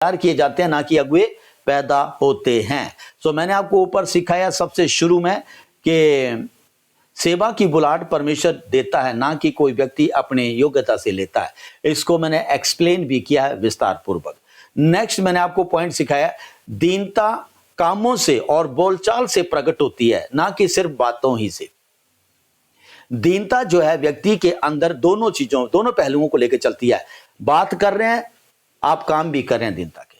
तैयार किए जाते हैं, ना कि अगुए पैदा होते हैं। सो मैंने आपको ऊपर सिखाया सबसे शुरू में कि सेवा की बुलाहट परमेश्वर देता है, ना कि कोई व्यक्ति अपने योग्यता से लेता है। इसको मैंने एक्सप्लेन भी किया है विस्तार पूर्वक। नेक्स्ट मैंने आपको पॉइंट सिखाया, दीनता कामों से और बोलचाल से प्रकट होती है, ना कि सिर्फ बातों ही से। दीनता जो है व्यक्ति के अंदर दोनों चीजों, दोनों पहलुओं को लेकर चलती है। बात कर रहे हैं आप, काम भी कर रहे हैं दीनता के।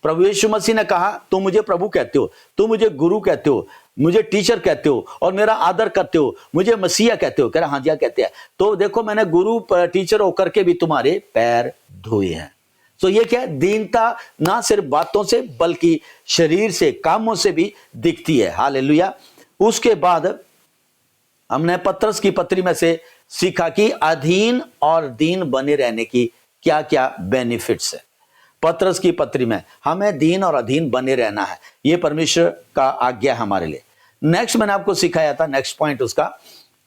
प्रभु यीशु मसीह ने कहा, तुम मुझे प्रभु कहते हो, तुम मुझे गुरु कहते हो, मुझे टीचर कहते हो और मेरा आदर करते हो, मुझे मसीहा कहते हो। कह रहा हाँ जी कहते हैं। तो देखो मैंने गुरु टीचर होकर के भी तुम्हारे पैर धोए हैं। तो ये क्या है? दीनता ना सिर्फ बातों से बल्कि शरीर से, कामों से भी दिखती है। हालेलुया। उसके बाद हमने पत्रस की पत्री में से सीखा कि अधीन और दीन बने रहने की क्या क्या बेनिफिट्स है। पत्रस की पत्री में हमें दीन और अधीन बने रहना है, यह परमेश्वर का आज्ञा है हमारे लिए। नेक्स्ट मैंने आपको सिखाया था, नेक्स्ट पॉइंट उसका,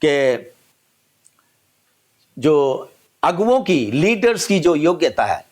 कि जो अगुओं की, लीडर्स की जो योग्यता है,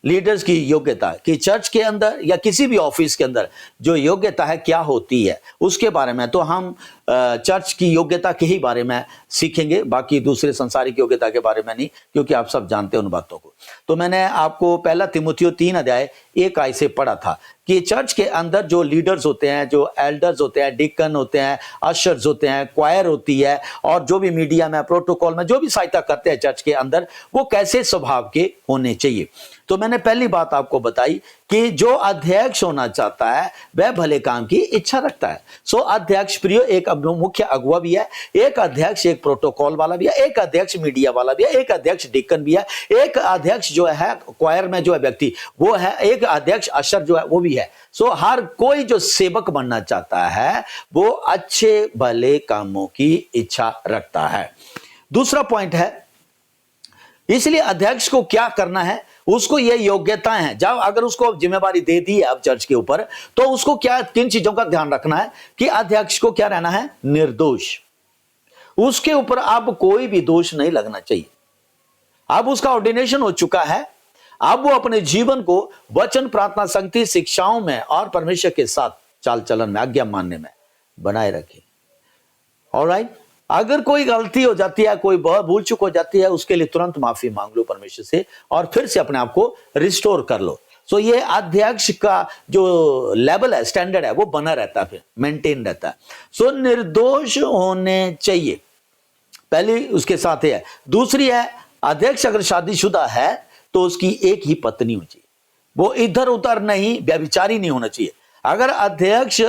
लीडर्स की योग्यता कि चर्च के अंदर या किसी भी ऑफिस के अंदर जो योग्यता है क्या होती है, उसके बारे में तो हम चर्च की योग्यता के ही बारे में सीखेंगे, बाकी दूसरे संसारिक योग्यता के बारे में नहीं, क्योंकि आप सब जानते हैं उन बातों को। तो मैंने आपको पहला तीमुथियो 3:1 से पढ़ा था कि चर्च के अंदर जो लीडर्स होते हैं, जो एल्डर्स होते हैं, डिकन होते हैं, अशर्स होते हैं, क्वायर होती है, और जो भी मीडिया में, प्रोटोकॉल में जो भी सहायता करते हैं चर्च के अंदर, वो कैसे स्वभाव के होने चाहिए। तो मैंने पहली बात आपको बताई कि जो अध्यक्ष होना चाहता है वह भले काम की इच्छा रखता है। सो अध्यक्ष प्रियो एक मुख्य अगुआ भी है, एक अध्यक्ष एक प्रोटोकॉल वाला भी है, एक अध्यक्ष मीडिया वाला भी है, एक अध्यक्ष डिकन भी है, एक अध्यक्ष जो है क्वायर में जो है व्यक्ति वो है, एक अध्यक्ष अशर जो है वो भी है। सो हर कोई जो सेवक बनना चाहता है वो अच्छे भले कामों की इच्छा रखता है। दूसरा पॉइंट है, इसलिए अध्यक्ष को क्या करना है, उसको ये योग्यताएं हैं। जब अगर उसको जिम्मेवारी दे दी है अब चर्च के ऊपर, तो उसको क्या, किन चीजों का ध्यान रखना है कि अध्यक्ष को क्या रहना है, निर्दोष। उसके ऊपर अब कोई भी दोष नहीं लगना चाहिए। अब उसका ऑर्डिनेशन हो चुका है, अब वो अपने जीवन को वचन, प्रार्थना, संगति, शिक्षाओं में और परमेश्वर के साथ चाल चलन में, आज्ञा मानने में बनाए रखे। ऑलराइट। अगर कोई गलती हो जाती है, कोई भूल चूक हो जाती है, उसके लिए तुरंत माफी मांग लो परमेश्वर से और फिर से अपने आप को रिस्टोर कर लो। सो ये अध्यक्ष का जो लेवल है, स्टैंडर्ड है, वो बना रहता है, फिर मेंटेन रहता है। सो निर्दोष होने चाहिए, पहली उसके साथ है। दूसरी है, अध्यक्ष अगर शादीशुदा है तो उसकी एक ही पत्नी होनी चाहिए, वो इधर उधर नहीं, व्यभिचारी नहीं होना चाहिए। अगर अध्यक्ष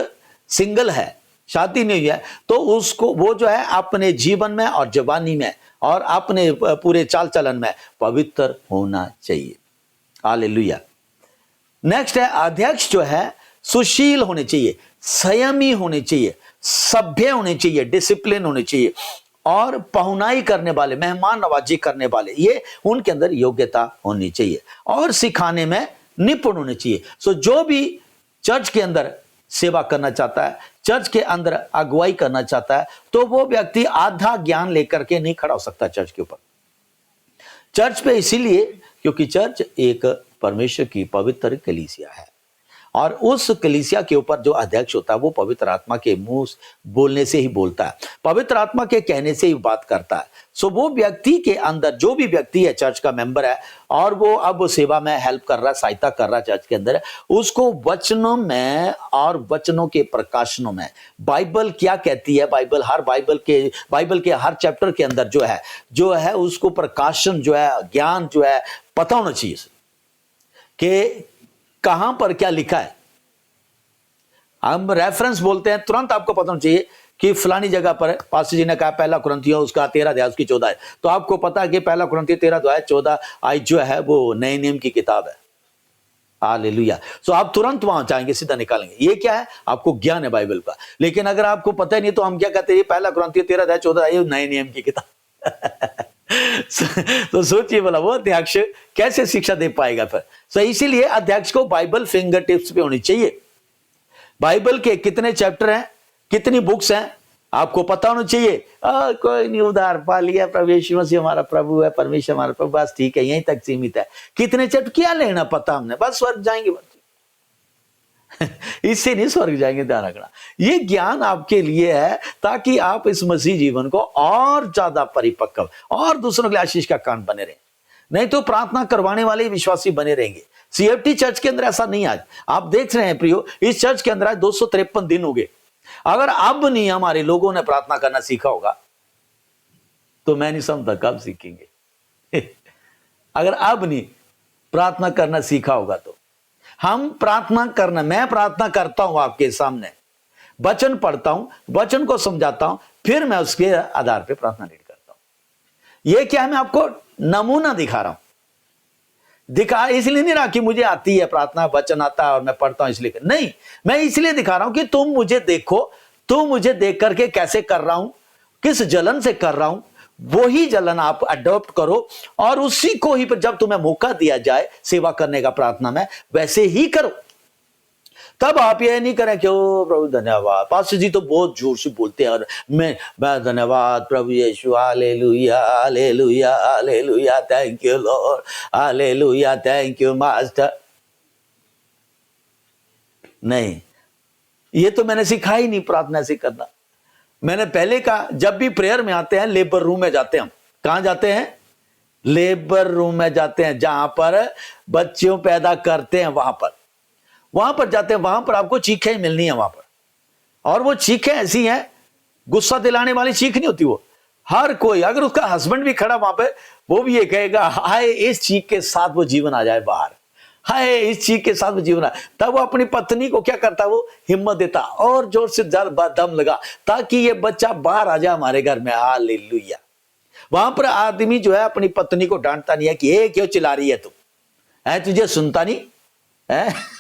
सिंगल है, शादी नहीं हुई है, तो उसको वो जो है अपने जीवन में और जवानी में और अपने पूरे चाल चलन में पवित्र होना चाहिए। हालेलुया। नेक्स्ट है, अध्यक्ष जो है सुशील होने चाहिए, संयमी होने चाहिए, सभ्य होने चाहिए, डिसिप्लिन होने चाहिए और पहुनाई करने वाले, मेहमान नवाजी करने वाले, ये उनके अंदर योग्यता होनी चाहिए और सिखाने में निपुण होने चाहिए। सो जो भी चर्च के अंदर सेवा करना चाहता है, चर्च के अंदर अगुवाई करना चाहता है, तो वो व्यक्ति आधा ज्ञान लेकर के नहीं खड़ा हो सकता चर्च के ऊपर, चर्च पे, इसीलिए क्योंकि चर्च एक परमेश्वर की पवित्र कलीसिया है और उस कलीसिया के ऊपर जो अध्यक्ष होता है वो पवित्र आत्मा के मुंह बोलने से ही बोलता है, पवित्र आत्मा के कहने से ही बात करता है। सो वो व्यक्ति के अंदर, जो भी व्यक्ति है चर्च का मेंबर है और वो अब सेवा में हेल्प कर रहा है, सहायता कर रहा है चर्च के अंदर, उसको वचनों में और वचनों के प्रकाशनों में, बाइबल क्या कहती है, बाइबल के हर चैप्टर के अंदर जो है उसको प्रकाशन जो है, ज्ञान जो है पता होना चाहिए कि कहां पर क्या लिखा है। हम रेफरेंस बोलते हैं, तुरंत आपको पता होना चाहिए कि फलानी जगह पर पास्टर जी ने कहा पहला कुरिन्थियों उसका 13 अध्याय उसकी 14 है, तो आपको पता है कि पहला कुरिन्थियों 13 अध्याय 14 आयत जो है वो नए नियम की किताब है। हालेलुया। सो आप तुरंत वहां जाएंगे, सीधा निकालेंगे, ये क्या है, आपको ज्ञान है बाइबल का। लेकिन अगर आपको पता ही नहीं तो हम क्या कहते हैं, पहला कुरिन्थियों 13 अध्याय 14 ये नए नियम की किताब। तो सोचिए बोला वो अध्यक्ष कैसे शिक्षा दे पाएगा फिर। सो इसीलिए अध्यक्ष को बाइबल फिंगर टिप्स पे होनी चाहिए। बाइबल के कितने चैप्टर हैं, कितनी बुक्स हैं, आपको पता होना चाहिए कोई नहीं, उधार पा लिया, प्रभु यीशु मसीह हमारा प्रभु है, परमेश्वर हमारा प्रभु, बस ठीक है, यहीं तक सीमित है। कितने चट क्या लेना पता हमने, बस स्वर्ग जाएंगे बस। इससे नहीं स्वर्ग जाएंगे, ध्यान रखना। ये ज्ञान आपके लिए है ताकि आप इस मसीह जीवन को और ज्यादा परिपक्व और दूसरों के लिए आशीष का कान बने रहें। नहीं तो प्रार्थना करवाने वाले विश्वासी बने रहेंगे। सीएफटी चर्च के अंदर ऐसा नहीं। आज आप देख रहे हैं प्रियो, इस चर्च के अंदर आज 253 दिन हो गए। अगर अब नहीं हमारे लोगों ने प्रार्थना करना सीखा होगा तो मैं नहीं समझता कब सीखेंगे। अगर अब नहीं प्रार्थना करना सीखा होगा तो हम प्रार्थना करना, मैं प्रार्थना करता हूं आपके सामने, वचन पढ़ता हूं, वचन को समझाता हूं, फिर मैं उसके आधार पे प्रार्थना लीड करता हूं। यह क्या है, मैं आपको नमूना दिखा रहा हूं। दिखा इसलिए नहीं रहा कि मुझे आती है प्रार्थना, वचन आता है और मैं पढ़ता हूं इसलिए नहीं, मैं इसलिए दिखा रहा हूं कि तुम मुझे देखो, तुम मुझे देख करके कैसे कर रहा हूं, किस जलन से कर रहा हूं, वही जलन आप अडॉप्ट करो और उसी को ही पर जब तुम्हें मौका दिया जाए सेवा करने का प्रार्थना में, वैसे ही करो। तब आप ये नहीं करें कि ओ प्रभु धन्यवाद, पास्टर जी तो बहुत जोर से बोलते हैं और मैं धन्यवाद प्रभु Yeshu, hallelujah hallelujah hallelujah, thank you Lord, hallelujah thank you master. नहीं, ये तो मैंने सिखा ही नहीं प्रार्थना से करना। मैंने पहले कहा, जब भी प्रेयर में आते हैं लेबर रूम में जाते हैं। हम कहां जाते हैं? लेबर रूम में जाते हैं, जहां पर बच्चों पैदा करते हैं, वहां पर जाते हैं। वहां पर आपको चीखें ही मिलनी है वहां पर, और वो चीखें ऐसी हैं, गुस्सा दिलाने वाली चीख नहीं होती। वो हर कोई, अगर उसका हस्बैंड भी खड़ा वहां पे, वो भी ये कहेगा हाय इस चीख के साथ वो जीवन आ जाए बाहर, हाय इस चीख के साथ वो जीवन आए। तब वो अपनी पत्नी को क्या करता, वो हिम्मत देता और जोर से दम लगा ताकि ये बच्चा बाहर आ जाए हमारे घर में, हालेलुया। वहां पर आदमी जो है अपनी पत्नी को डांटता नहीं है कि ये क्यों चिल्ला रही है तुम, है तुझे सुनता नहीं है।